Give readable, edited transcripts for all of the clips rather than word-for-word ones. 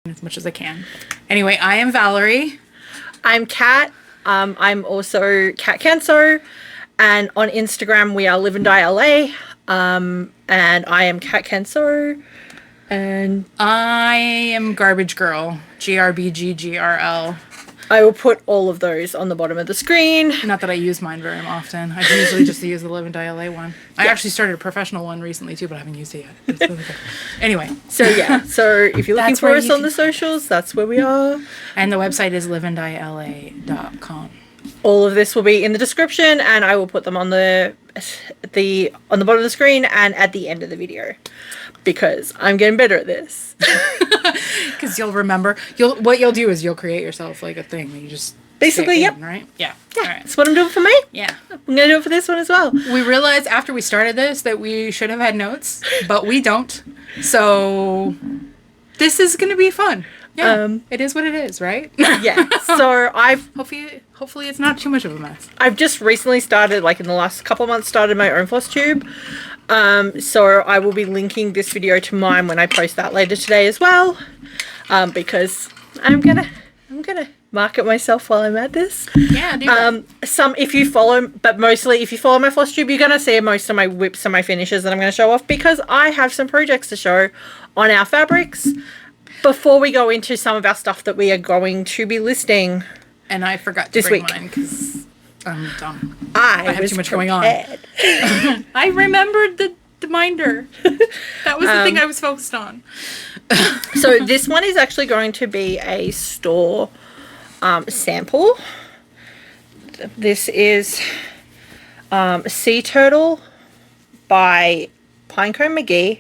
as much as I can. Anyway, I am Valerie. I'm Kat. I'm also Kat Kenso, and on Instagram we are Live and Die LA. And I am Kat Kenso, and I am Garbage Girl. GRBGGRL. I will put all of those on the bottom of the screen. Not that I use mine very often. I usually just use the Live and Die LA one. I actually started a professional one recently too, but I haven't used it yet. It's really good. Anyway. So if you're looking for us on the socials, that's where we are. And the website is liveanddiela.com. All of this will be in the description, and I will put them on the bottom of the screen and at the end of the video, because I'm getting better at this. Because you'll remember. What you'll do is you'll create yourself like a thing that you just basically, yep, right? Yeah. Yeah, all right. That's what I'm doing for me. Yeah. I'm gonna do it for this one as well. We realized after we started this that we should have had notes, but we don't. So this is gonna be fun. Yeah, it is what it is, right? Yeah. So hopefully it's not too much of a mess. I've just recently started, like in the last couple of months, started my own Flosstube. So I will be linking this video to mine when I post that later today as well. Because I'm gonna market myself while I'm at this. Yeah, do that. If you follow my Flosstube, you're gonna see most of my whips and my finishes that I'm gonna show off, because I have some projects to show on our fabrics before we go into some of our stuff that we are going to be listing. And I forgot to bring mine because I'm dumb. I have too much going on. I remembered the minder. That was the thing I was focused on. So this one is actually going to be a store sample. This is Sea Turtle by Pinecone McGee,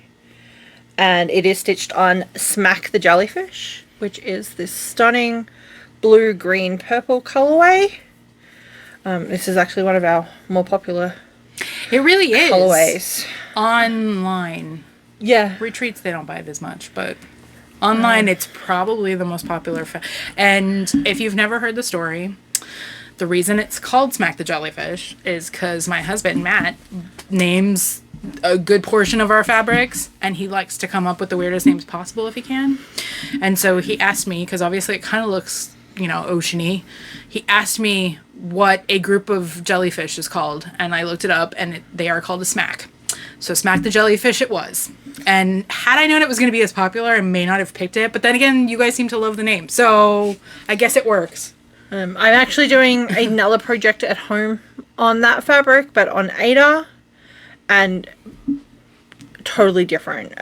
and it is stitched on Smack the Jellyfish, which is this stunning blue, green, purple colorway. This is actually one of our more popular It really is. colorways. Online. Yeah. Retreats, they don't buy it as much, but online it's probably the most popular. And if you've never heard the story, the reason it's called Smack the Jellyfish is because my husband, Matt, names a good portion of our fabrics, and he likes to come up with the weirdest names possible if he can. And so he asked me, because obviously it kind of looks, oceany. He asked me what a group of jellyfish is called, and I looked it up, and they are called a smack. So Smack the Jellyfish it was. And had I known it was going to be as popular, I may not have picked it. But then again, you guys seem to love the name, so I guess it works. I'm actually doing another project at home on that fabric, but on Ada, and totally different.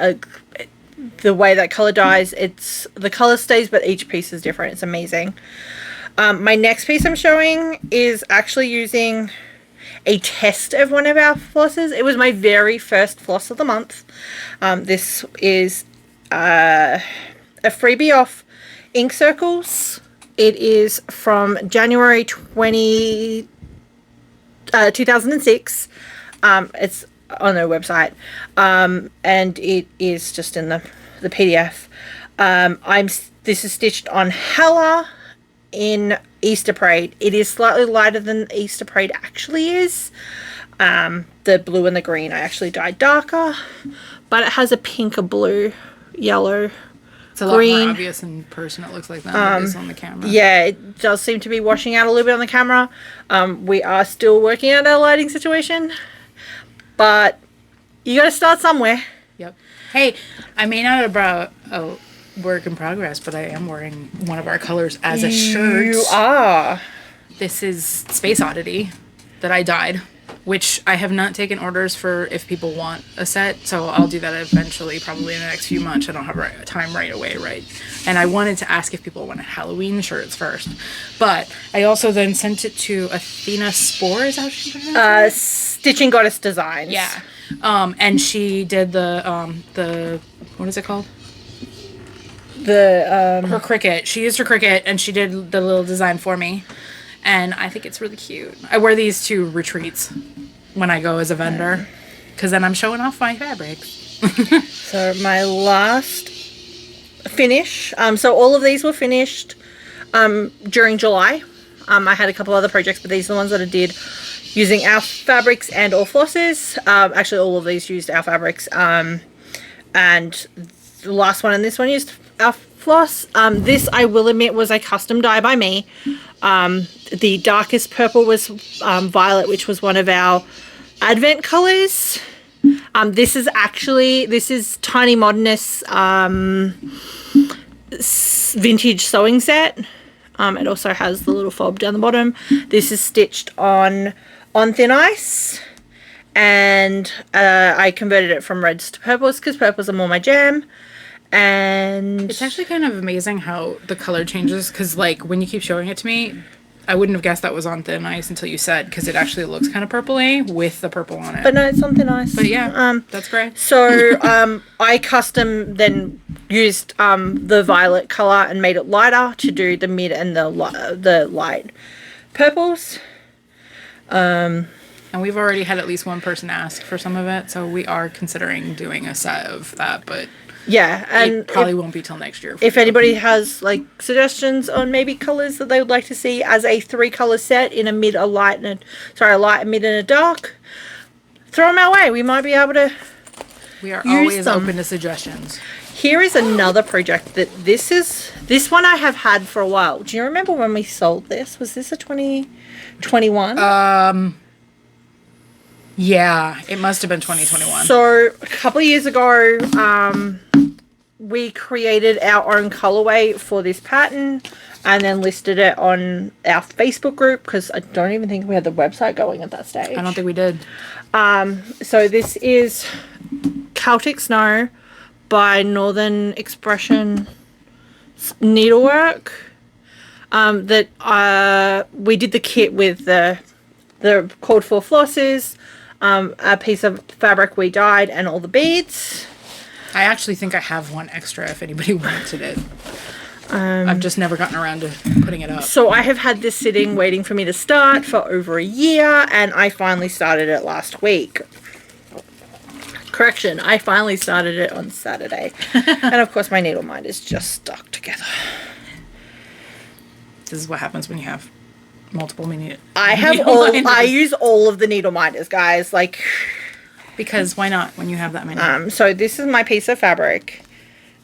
The way that color dyes, the color stays, but each piece is different. It's amazing. My next piece I'm showing is actually using a test of one of our flosses. It was my very first floss of the month. This is a freebie off Ink Circles. It is from January 2006. It's on their website, and it is just in the PDF. This is stitched on Hella in Easter Parade. It is slightly lighter than Easter Parade actually is. The blue and the green I actually dyed darker, but it has a pink, a blue, yellow, it's a lot green. more obvious in person. It looks like that than it is on the camera. Yeah, it does seem to be washing out a little bit on the camera. We are still working out our lighting situation, but you got to start somewhere. Yep. Hey, I may not have brought a work in progress, but I am wearing one of our colors as a shirt. You are. This is Space Oddity that I dyed, which I have not taken orders for if people want a set, so I'll do that eventually, probably in the next few months. I don't have time right away, right? And I wanted to ask if people wanted Halloween shirts first, but I also then sent it to Athena Spore, is that how she pronounced it? Stitching Goddess Designs. Yeah. And she did the what is it called? Her Cricut. She used her Cricut and she did the little design for me. And I think it's really cute. I wear these to retreats when I go as a vendor, because then I'm showing off my fabrics. So my last finish. So all of these were finished during July. I had a couple other projects, but these are the ones that I did using our fabrics and all flosses. Actually, all of these used our fabrics. And the last one and this one used our floss. This, I will admit, was a custom dye by me. The darkest purple was violet, which was one of our advent colors. This is Tiny Modernist's vintage sewing set. It also has the little fob down the bottom. This is stitched on thin ice, and I converted it from reds to purples because purples are more my jam. And it's actually kind of amazing how the color changes, because like when you keep showing it to me, I wouldn't have guessed that was on thin ice until you said, because it actually looks kind of purpley with the purple on it. But no, it's on thin ice. But yeah, that's great. So I custom then used the violet color and made it lighter to do the mid and the light purples. And we've already had at least one person ask for some of it, so we are considering doing a set of that, but yeah, and it probably won't be till next year. If anybody has like suggestions on maybe colors that they would like to see as a 3-color set in a mid, a light, and a light, a mid, and a dark, throw them our way. We might be able to. We are always open to suggestions. Here is another project that this one I have had for a while. Do you remember when we sold this? Was this a 2021? Yeah, it must have been 2021. So a couple of years ago, we created our own colorway for this pattern and then listed it on our Facebook group, because I don't even think we had the website going at that stage. I don't think we did. So this is Celtic Snow by Northern Expression Needlework. That we did the kit with the called for flosses, a piece of fabric we dyed, and all the beads. I actually think I have one extra if anybody wanted it. I've just never gotten around to putting it up. So I have had this sitting waiting for me to start for over a year, and I finally started it last week. Correction, I finally started it on Saturday. And of course my needle minder is just stuck together. This is what happens when you have multiple mini. I use all of the needle minders, guys. Like, because why not when you have that many? So this is my piece of fabric.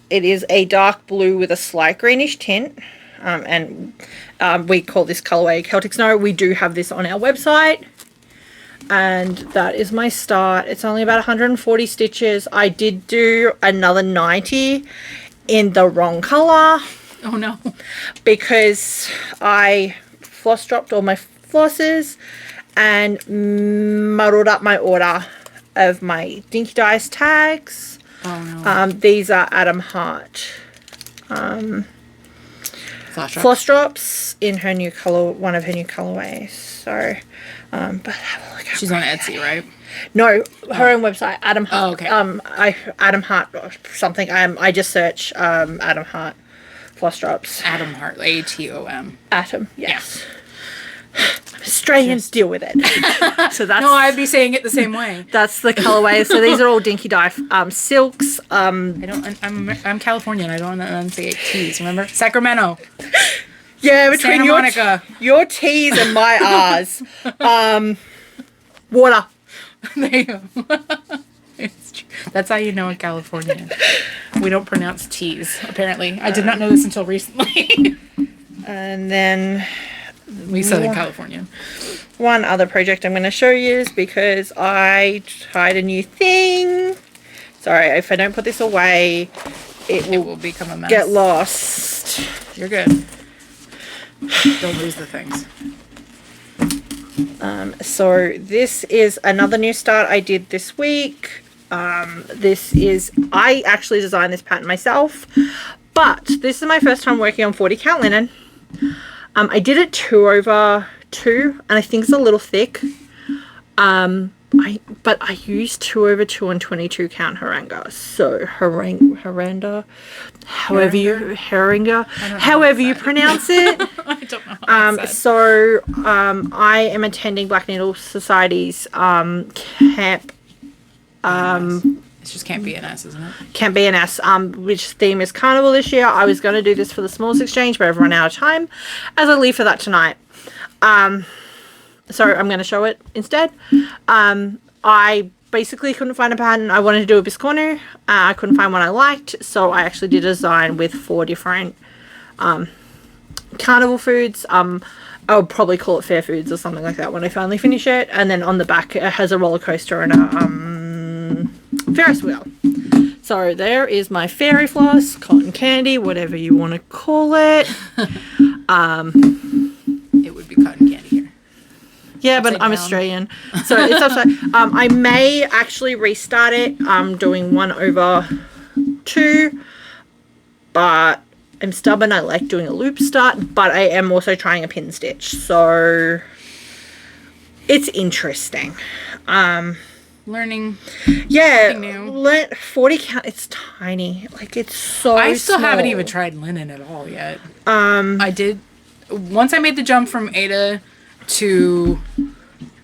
It is a dark blue with a slight greenish tint. And we call this colorway Celtic Snow. We do have this on our website. And that is my start. It's only about 140 stitches. I did do another 90 in the wrong color. Oh no. Because I floss dropped all my flosses and muddled up my order of my Dinky Dice tags. Oh no. These are Adam Hart floss drops in her new color, one of her new colorways. So, but have a look. She's on Etsy, right? No, her own website, Adam Hart. Oh, okay. Adam Hart or something. I just search Adam Hart floss drops. Adam Hart, Atom. Atom, yes. Yeah. Australians deal with it. So that's no, I'd be saying it the same way. That's the colorway. So these are all Dinky Dye silks. I'm Californian. I don't enunciate T's. Remember Sacramento. Yeah, between Santa Monica. Your T's and my R's. Water. There you go. It's true. That's how you know a Californian. We don't pronounce T's, apparently. I did not know this until recently. And then we Southern Californian. One other project I'm going to show you is because I tried a new thing. Sorry, if I don't put this away, it will become a mess. Get lost. You're good. Don't lose the things. So this is another new start I did this week. I actually designed this pattern myself, but this is my first time working on 40 count linen. I did it 2/2, and I think it's a little thick. But I used 2/2 and 22 count haranga. So haranga, however you pronounce it. I don't know. I am attending Black Needle Society's camp. It's just Camp BNS, isn't it? Camp BNS, which theme is Carnival this year. I was going to do this for the Smalls Exchange, but I've run out of time as I leave for that tonight. So I'm going to show it instead. I basically couldn't find a pattern. I wanted to do a biscornu. I couldn't find one I liked, so I actually did a design with 4 different carnival foods. I would probably call it fair foods or something like that when I finally finish it. And then on the back it has a roller coaster and a Ferris wheel. So there is my fairy floss, cotton candy, whatever you want to call it. It would be cotton candy here. Yeah, but I'm down. Australian, so it's upside. I may actually restart it. I'm doing 1/2, but I'm stubborn. I like doing a loop start, but I am also trying a pin stitch, so it's interesting. Learning. Yeah, something new. 40 count. It's tiny. Like, it's so. I still haven't small. even tried linen at all yet. I did once I made the jump from Ada to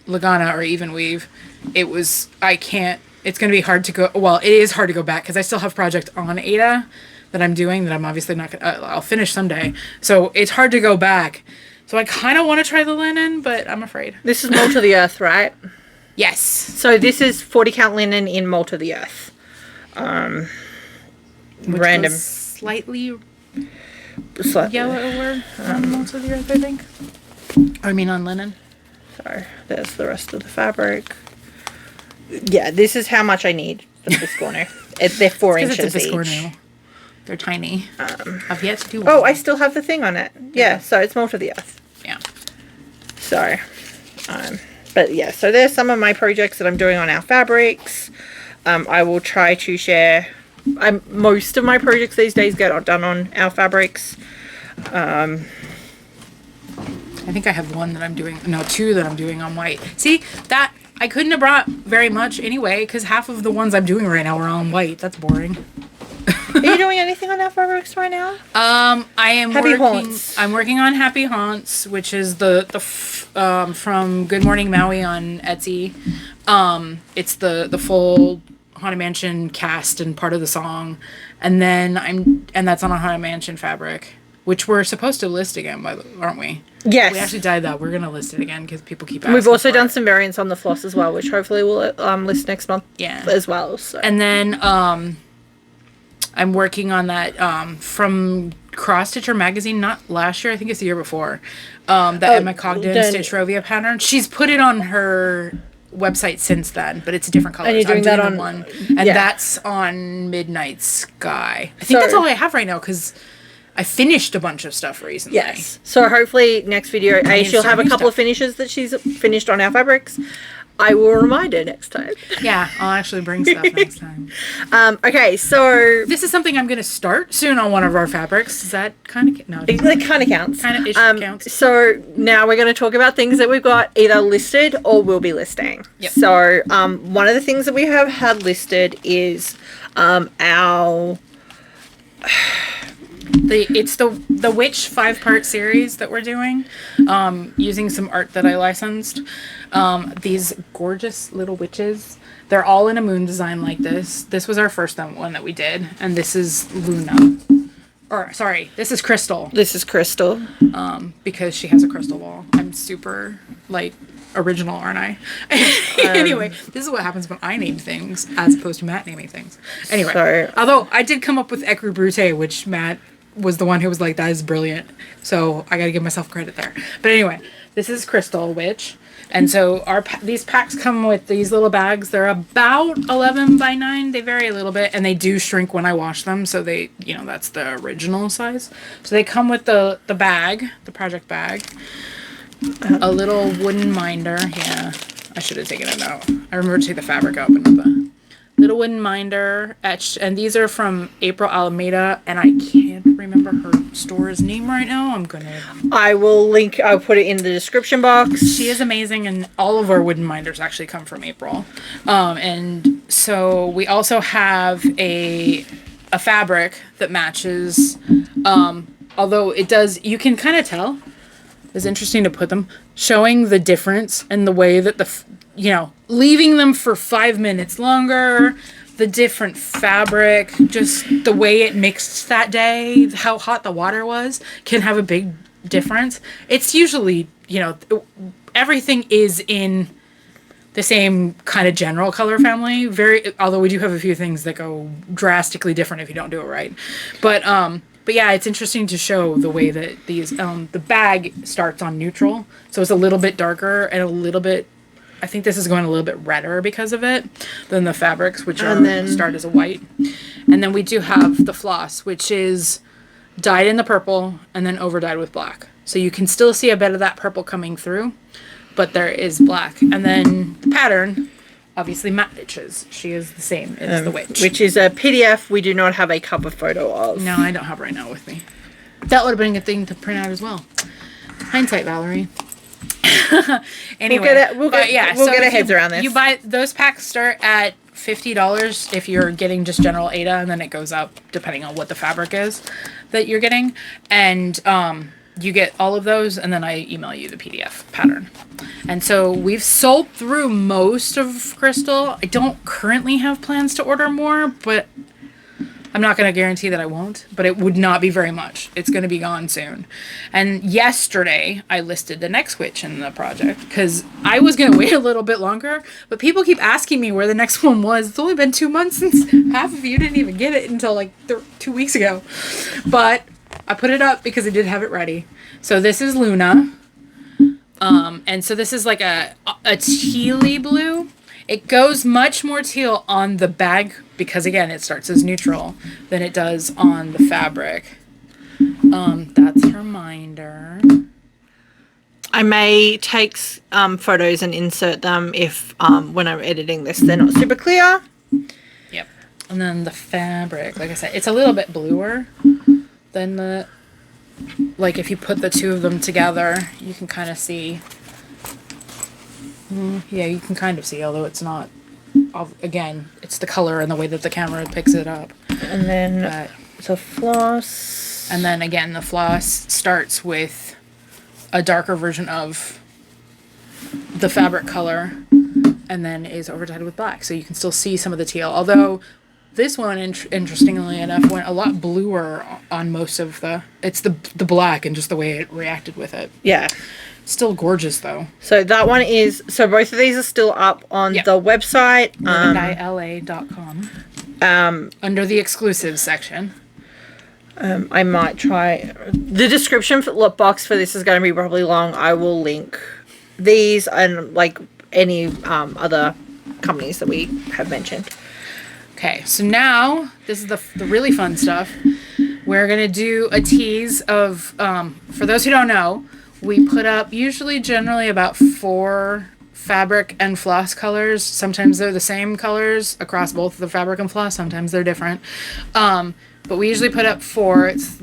Lagana or even weave. It was it's going to be hard to go. Well, it is hard to go back because I still have project on Ada that I'm doing that I'm obviously not going to, I'll finish someday. So it's hard to go back. So I kind of want to try the linen, but I'm afraid. This is Mold to the Earth, right? Yes. So this is 40 count linen in Mold to the Earth. Which Random. goes slightly Slightly. yellower on most of the earth, I think. I mean on linen. So there's the rest of the fabric. Yeah, this is how much I need for the biscornu. They're 4 Because inches it's a each. biscornu. They're tiny. I've yet to do one. Oh, I still have the thing on it. Yeah, so it's Mold to the Earth. Yeah. So, but yeah, so there's some of my projects that I'm doing on our fabrics. I will try to share. Most of my projects these days get done on our fabrics. I think I have one that I'm doing. No, 2 that I'm doing on white. See, that I couldn't have brought very much anyway because half of the ones I'm doing right now are on white. That's boring. Are you doing anything on our fabrics right now? I am Happy working. Haunts. I'm working on Happy Haunts, which is from Good Morning Maui on Etsy. It's the full Haunted Mansion cast and part of the song, and that's on a Haunted Mansion fabric, which we're supposed to list again, aren't we? Yes. We actually did that. We're gonna list it again because people keep asking. We've also for done it. some variants on the floss as well, which hopefully we'll list next month. Yeah. As well. So. And then I'm working on that from Cross Stitcher magazine, not last year, I think it's the year before. The Emma Cogden Stitch Rovia pattern. She's put it on her website since then, but it's a different color. And you're doing that on one, and yeah. that's on Midnight Sky. I think So- that's all I have right now because I finished a bunch of stuff recently. Yes. So hopefully next video, she'll have a couple of finishes that she's finished on our fabrics. I will remind her next time. Yeah, I'll actually bring stuff next time. Okay, so This is something I'm going to start soon on one of our fabrics. Does that kind of no? it kind of counts. Kind of counts. So now we're going to talk about things that we've got either listed or will be listing. Yep. So one of the things that we have had listed is our It's the Witch 5-part series that we're doing, using some art that I licensed. These gorgeous little witches. They're all in a moon design like this. This was our first one that we did, and this is Luna. Or sorry, this is Crystal. This is Crystal. Because she has a crystal ball. I'm super original, aren't I? Anyway, this is what happens when I name things as opposed to Matt naming things. Anyway, So- although I did come up with Ecru Brute, which Matt was the one who was like, that is brilliant. So I gotta give myself credit there. But anyway, this is Crystal Witch. And so these packs come with these little bags. They're about 11 by 9. They vary a little bit, and they do shrink when I wash them. So they, that's the original size. So they come with the bag, the project bag, a little wooden minder. Yeah, I should have taken it out. I remember to take the fabric out, but not the little wooden minder etched. And these are from April Alameda, and I can't remember her store's name right now. I'll put it in the description box. She is amazing, and all of our wooden minders actually come from April. And so we also have a fabric that matches, although it does, you can kind of tell. It's interesting to put them, showing the difference in the way that leaving them for 5 minutes longer, the different fabric, just the way it mixed that day, how hot the water was, can have a big difference. It's usually, everything is in the same kind of general color family. Although we do have a few things that go drastically different if you don't do it right. But yeah, it's interesting to show the way that these the bag starts on neutral, so it's a little bit darker and a little bit. I think this is going a little bit redder because of it than the fabrics, which start as a white. And then we do have the floss, which is dyed in the purple and then over dyed with black. So you can still see a bit of that purple coming through, but there is black. And then the pattern, obviously Matt Itches. She is the same as the witch. Which is a PDF we do not have a cover photo of. No, I don't have right now with me. That would have been a good thing to print out as well. Hindsight, Valerie. Anyway, we'll get our heads around this. You buy those packs start at $50 if you're getting just general Ada, and then it goes up depending on what the fabric is that you're getting. And you get all of those, and then I email you the PDF pattern. And so we've sold through most of Crystal. I don't currently have plans to order more, but I'm not going to guarantee that I won't, but it would not be very much. It's going to be gone soon. And yesterday, I listed the next witch in the project because I was going to wait a little bit longer, but people keep asking me where the next one was. It's only been 2 months since half of you didn't even get it until like 2 weeks ago. But I put it up because I did have it ready. So this is Luna. And so this is like a tealy blue. It goes much more teal on the bag because, again, it starts as neutral than it does on the fabric. That's her minder. I may take photos and insert them if, when I'm editing this, they're not super clear. Yep. And then the fabric, like I said, it's a little bit bluer than the... Like, if you put the two of them together, you can kind of see... Yeah, you can kind of see, although it's not... Again, it's the color and the way that the camera picks it up. And then the floss. And then, again, the floss starts with a darker version of the fabric color and then is overdyed with black. So you can still see some of the teal. Although this one, interestingly enough, went a lot bluer on most of the... It's the black and just the way it reacted with it. Yeah. Still gorgeous, though. So that one is... So both of these are still up on the website. LA.com. Under the exclusives section. I might try... The description box for this is going to be probably long. I will link these and, like, any other companies that we have mentioned. Okay, so now, this is the really fun stuff. We're going to do a tease of... for those who don't know... We put up generally about 4 fabric and floss colors. Sometimes they're the same colors across both the fabric and floss. Sometimes they're different. But we usually put up 4. It's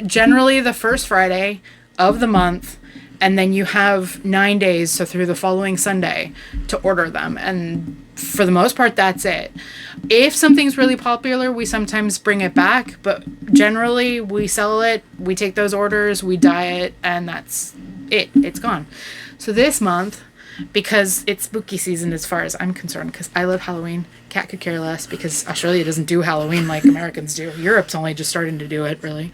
generally the first Friday of the month. And then you have 9 days, so through the following Sunday, to order them. And for the most part, that's it. If something's really popular, we sometimes bring it back. But generally, we sell it, we take those orders, we dye it, and that's it. It's gone. So this month, because it's spooky season as far as I'm concerned, because I love Halloween. Cat could care less because Australia doesn't do Halloween like Americans do. Europe's only just starting to do it, really.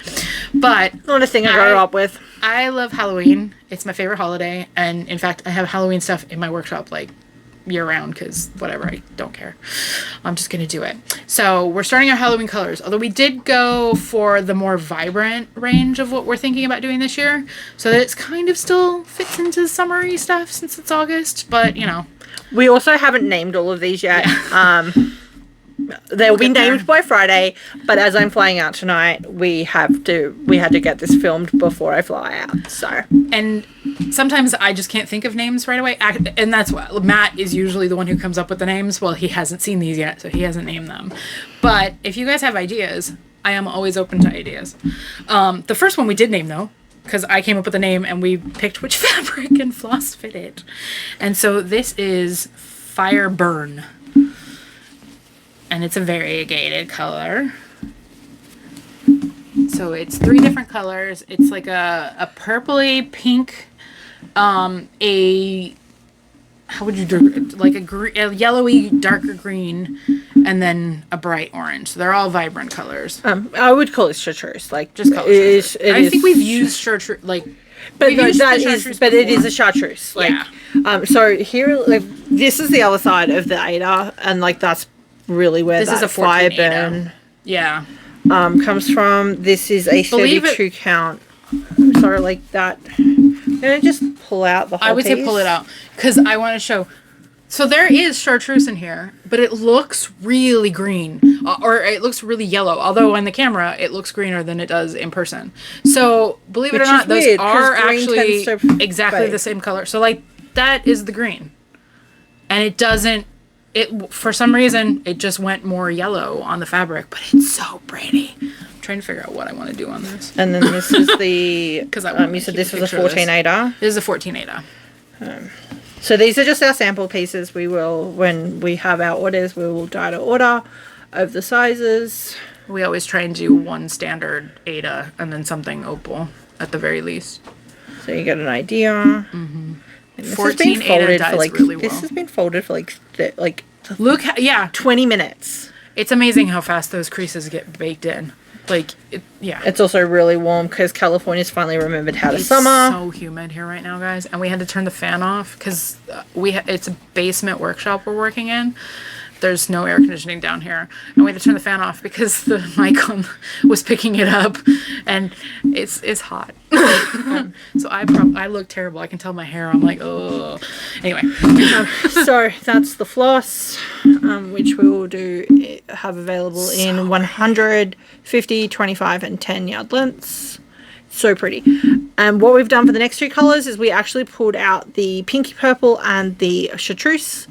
But not a thing I grew up with. I love Halloween. It's my favorite holiday. And in fact, I have Halloween stuff in my workshop like year-round because whatever, I don't care. I'm just going to do it. So we're starting our Halloween colors, although we did go for the more vibrant range of what we're thinking about doing this year, so that it's kind of still fits into summery stuff since it's August, but you know. We also haven't named all of these yet. Yeah. They'll be named by Friday, but as I'm flying out tonight, we had to get this filmed before I fly out. So, and sometimes I just can't think of names right away, and that's what Matt is usually the one who comes up with the names. Well, he hasn't seen these yet, so he hasn't named them. But if you guys have ideas, I am always open to ideas. The first one we did name though, because I came up with the name and we picked which fabric and floss fit it, and so this is Fire Burn. And it's a variegated color. So it's 3 different colors. It's like a purpley pink, how would you do, like a yellowy darker green, and then a bright orange. So they're all vibrant colors. I would call it chartreuse. Like, Just call it chartreuse. I think we've used chartreuse, like, but we've no, used that the is, chartreuse but it is before. a chartreuse. Like, Yeah. so here, like, this is the other side of the Ada, and like that's really where This that is a fire 14 Ada. burn Yeah. comes from. This is a Believe it- 32 count. Sorry, like that. I'm gonna just pull out the whole I would say piece. pull it out because I want to show. So there is chartreuse in here, but it looks really green, or it looks really yellow. Although on the camera, it looks greener than it does in person. So believe it Which or not, is those weird, 'cause are green actually tends to exactly fade. the same color. So like that is the green, and it doesn't. It for some reason it just went more yellow on the fabric, but it's so pretty. I'm trying to figure out what I want to do on this. And then this is the 'Cause I wanna you said keep this a was a picture of 14 this. Ada. This is a 14 Ada. So these are just our sample pieces. We will, when we have our orders, we will die to order of the sizes. We always try and do one standard Ada and then something opal at the very least. So you get an idea. Mm-hmm. And this 14 Ada dyes like really this well. has been folded for like Look, yeah, 20 minutes. it's amazing how fast those creases get baked in. Like, yeah. It's also really warm because California's finally remembered how to It's summer. so humid here right now, guys, and we had to turn the fan off because it's a basement workshop we're working in. There's no air conditioning down here, and we had to turn the fan off because the mic was picking it up, and it's hot. So I look terrible. I can tell my hair. I'm like, oh. Anyway, So that's the floss, which we will have available in 100, 50, 25, and 10 yard lengths. So pretty. And what we've done for the next two colors is we actually pulled out the pinky purple and the chartreuse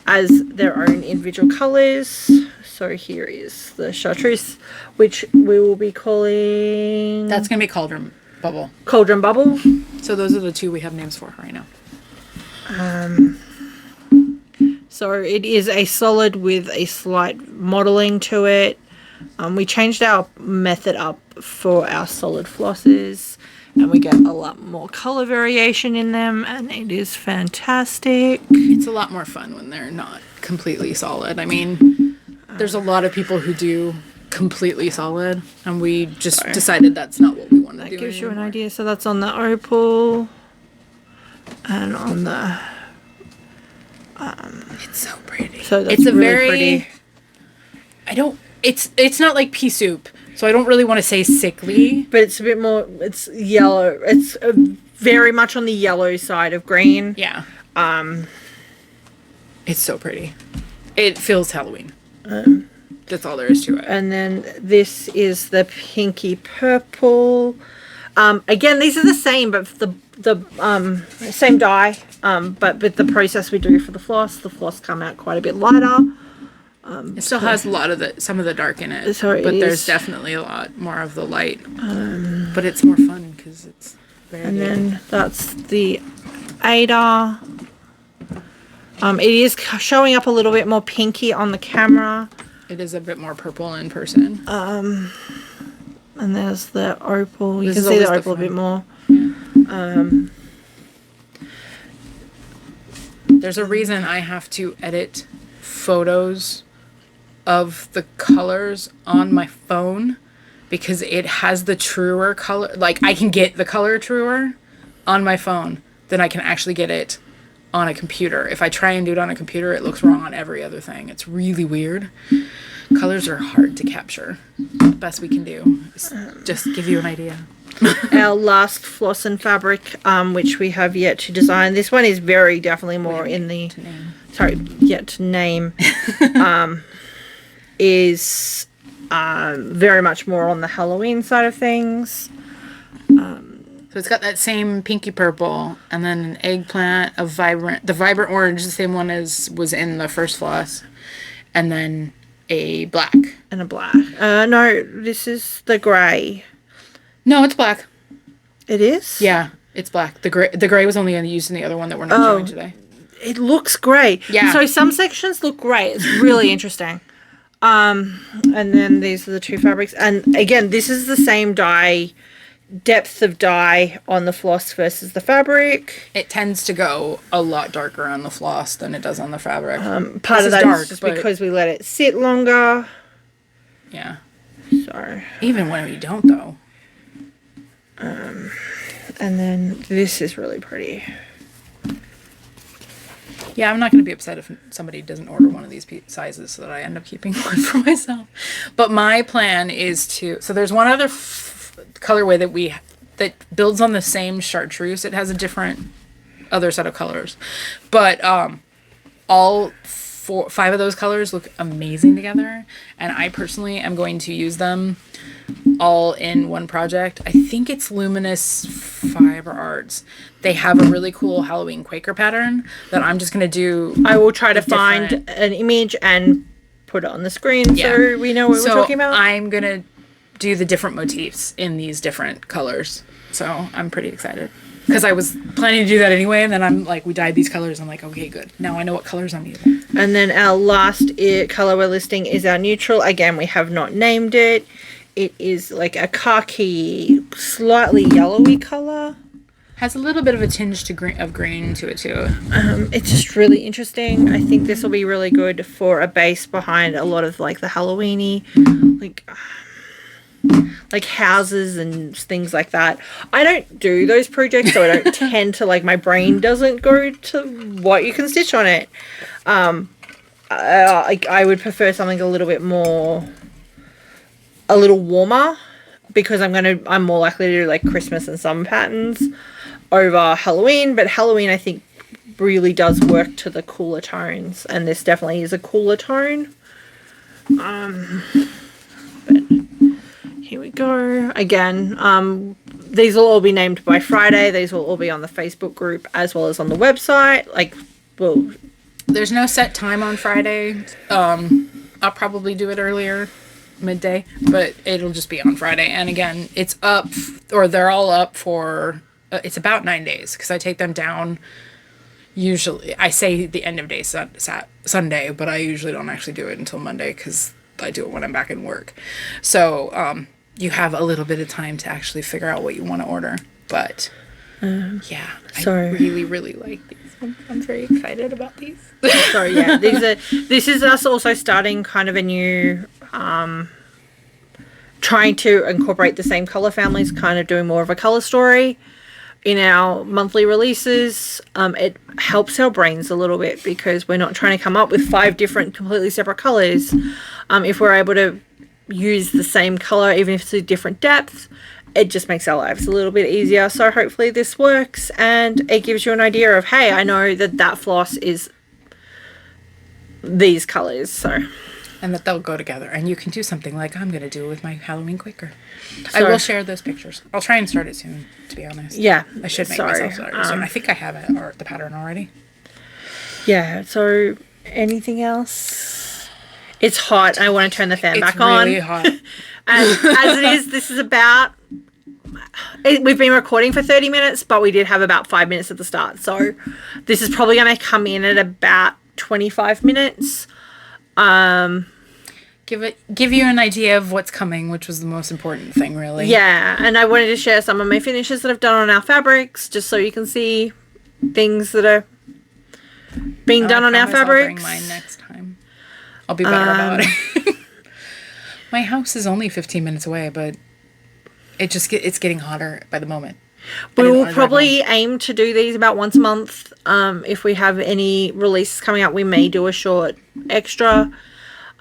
as their own individual colors. So here is the chartreuse, which we will be calling that's gonna be cauldron bubble. Cauldron Bubble. So those are the two we have names for right now. So it is a solid with a slight modeling to it. We changed our method up for our solid flosses, and we get a lot more color variation in them, and it is fantastic. It's a lot more fun when they're not completely solid. I mean, there's a lot of people who do completely solid, and we just decided that's not what we want to do. That gives you an anymore. idea. So that's on the opal, and on the It's so pretty. so that's It's a really very. pretty. I don't. It's not like pea soup, so I don't really want to say sickly. But it's a bit more. It's yellow. It's very much on the yellow side of green. Yeah. It's so pretty. It feels Halloween. That's all there is to it. And then this is the pinky purple. Again, these are the same, but the same dye. But with the process we do for the floss come out quite a bit lighter. It still has a lot of some of the dark in it, So it but there's is- definitely a lot more of the light. But it's more fun because it's very. And good. then that's the Ada. It is showing up a little bit more pinky on the camera. It is a bit more purple in person. And there's the opal. You This can is see the always the opal a bit fun. more. There's a reason I have to edit photos of the colors on my phone because it has the truer color. Like, I can get the color truer on my phone than I can actually get it on a computer. If I try and do it on a computer, it looks wrong on every other thing. It's really weird. Colors are hard to capture. The best we can do is just give you an idea. Our last floss and fabric, which we have yet to design. This one is very definitely more in the To name. yet to name. Is very much more on the Halloween side of things. So it's got that same pinky purple, and then an eggplant, the vibrant orange, the same one as was in the first floss, and then a black. And a black. No, this is the grey. No, it's black. It is? Yeah, it's black. The gray was only used in the other one that we're not showing today. It looks grey. Yeah. So some sections look grey. It's really interesting. And then these are the two fabrics. And again, this is the same dye depth of dye on the floss versus the fabric. It tends to go a lot darker on the floss than it does on the fabric. Part of that is just because we let it sit longer. Yeah. So. Even when we don't, though. And then this is really pretty. Yeah, I'm not going to be upset if somebody doesn't order one of these sizes so that I end up keeping one for myself. But my plan is to... So there's one other colorway that builds on the same chartreuse. It has a different other set of colors. But all 5 of those colors look amazing together. And I personally am going to use them all in one project. I think it's Luminous Fiber Arts. They have a really cool Halloween Quaker pattern that I'm just going to do. I will try to find an image and put it on the screen so we know what we're talking about. I'm going to do the different motifs in these different colors. So I'm pretty excited. Because I was planning to do that anyway, and then I'm like, we dyed these colors. I'm like, okay, good. Now I know what colors I'm using. And then our last color we're listing is our neutral. Again, we have not named it. It is like a khaki, slightly yellowy color. Has a little bit of a tinge of green to it too. It's just really interesting. I think this will be really good for a base behind a lot of like the Halloweeny, like houses and things like that. I don't do those projects, so I don't tend to my brain doesn't go to what you can stitch on it. I would prefer something a little bit more, a little warmer, because I'm more likely to do like Christmas and summer patterns over Halloween. But Halloween, I think, really does work to the cooler tones, and this definitely is a cooler tone. But here we go. Again, these will all be named by Friday. These will all be on the Facebook group as well as on the website. There's no set time on Friday. I'll probably do it earlier, midday, but it'll just be on Friday. And again, it's up, or they're all up for, it's about 9 days, because I take them down. Usually, I say the end of day Sunday, but I usually don't actually do it until Monday, because I do it when I'm back in work. So, you have a little bit of time to actually figure out what you want to order. But, yeah, I really, really like these. I'm very excited about these. So, yeah, this is us also starting kind of a new, trying to incorporate the same color families, kind of doing more of a color story in our monthly releases. It helps our brains a little bit, because we're not trying to come up with 5 different completely separate colors. If we're able to use the same color, even if it's a different depth, it just makes our lives a little bit easier. So hopefully this works, and it gives you an idea of, hey, I know that floss is these colors, so. And that they'll go together, and you can do something like I'm going to do with my Halloween Quaker. I will share those pictures. I'll try and start it soon, to be honest. Yeah. I should make myself start it soon. I think I have it, or the pattern already. Yeah, so anything else? It's hot. I want to turn the fan back on. It's really hot. And as it is, this is about... We've been recording for 30 minutes, but we did have about 5 minutes at the start. So this is probably going to come in at about 25 minutes. Give you an idea of what's coming, which was the most important thing, really. Yeah, and I wanted to share some of my finishes that I've done on our fabrics, just so you can see things that are being done on our fabrics. I'll bring mine next time. I'll be better about it. My house is only 15 minutes away, but it's getting hotter by the moment. We will probably aim to do these about once a month. If we have any releases coming out, we may do a short extra.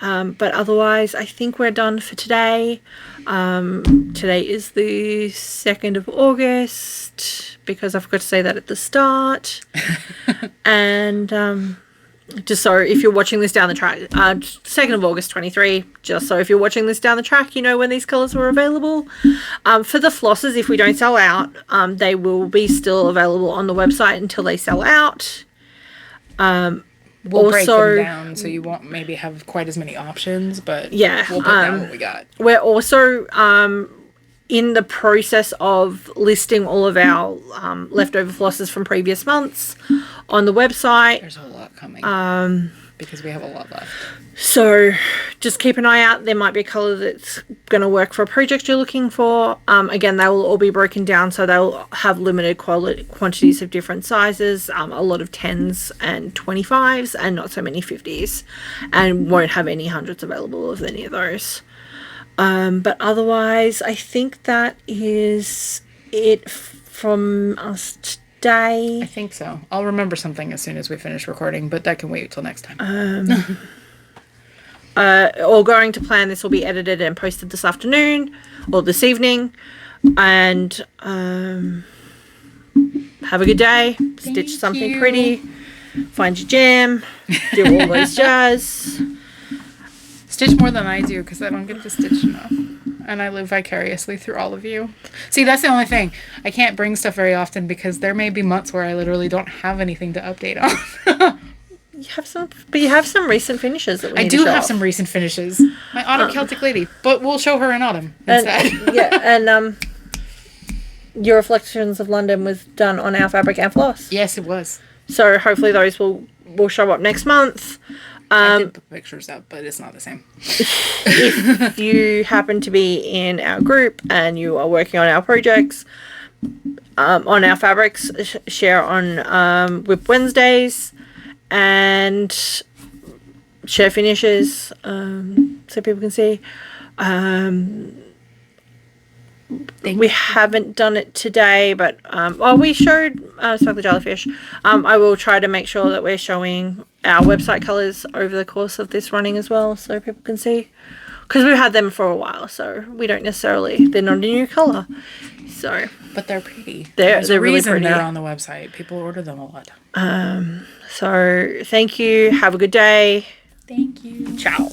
But otherwise, I think we're done for today. Today is the 2nd of August, because I forgot to say that at the start. And just so if you're watching this down the track, 2nd of August 23, just so if you're watching this down the track, you know when these colours were available. For the flosses, if we don't sell out, they will be still available on the website until they sell out. We'll break them down so you won't maybe have quite as many options, but yeah, we'll put down what we got. We're also in the process of listing all of our leftover flosses from previous months on the website. There's a lot coming. because we have a lot left. So just keep an eye out. There might be a colour that's going to work for a project you're looking for. Again, they will all be broken down, so they'll have limited quantities of different sizes, a lot of 10s and 25s and not so many 50s, and won't have any hundreds available of any of those. But otherwise, I think that is it from us today. I think so. I'll remember something as soon as we finish recording, but that can wait till next time. All going to plan, this will be edited and posted this afternoon or this evening. And have a good day. Stitch something pretty. Find your jam. Do all those jazz. Stitch more than I do because I don't get to stitch enough. And I live vicariously through all of you. See, that's the only thing. I can't bring stuff very often because there may be months where I literally don't have anything to update on. You have some recent finishes that we need to show have off. some recent finishes. My Autumn Celtic Lady. But we'll show her in Autumn instead. And your Reflections of London was done on our fabric and floss. Yes, it was. So hopefully those will show up next month. I did put pictures up, but it's not the same. If you happen to be in our group and you are working on our projects, on our fabrics, share on Whip Wednesdays and share finishes so people can see. We haven't done it today, but we showed Smoke the Jellyfish. I will try to make sure that we're showing our website colours over the course of this running as well, so people can see. Because we've had them for a while, so we don't necessarily, they're not a new colour. So, but they're pretty. They're really pretty. They're on the website. People order them a lot. So thank you. Have a good day. Thank you. Ciao.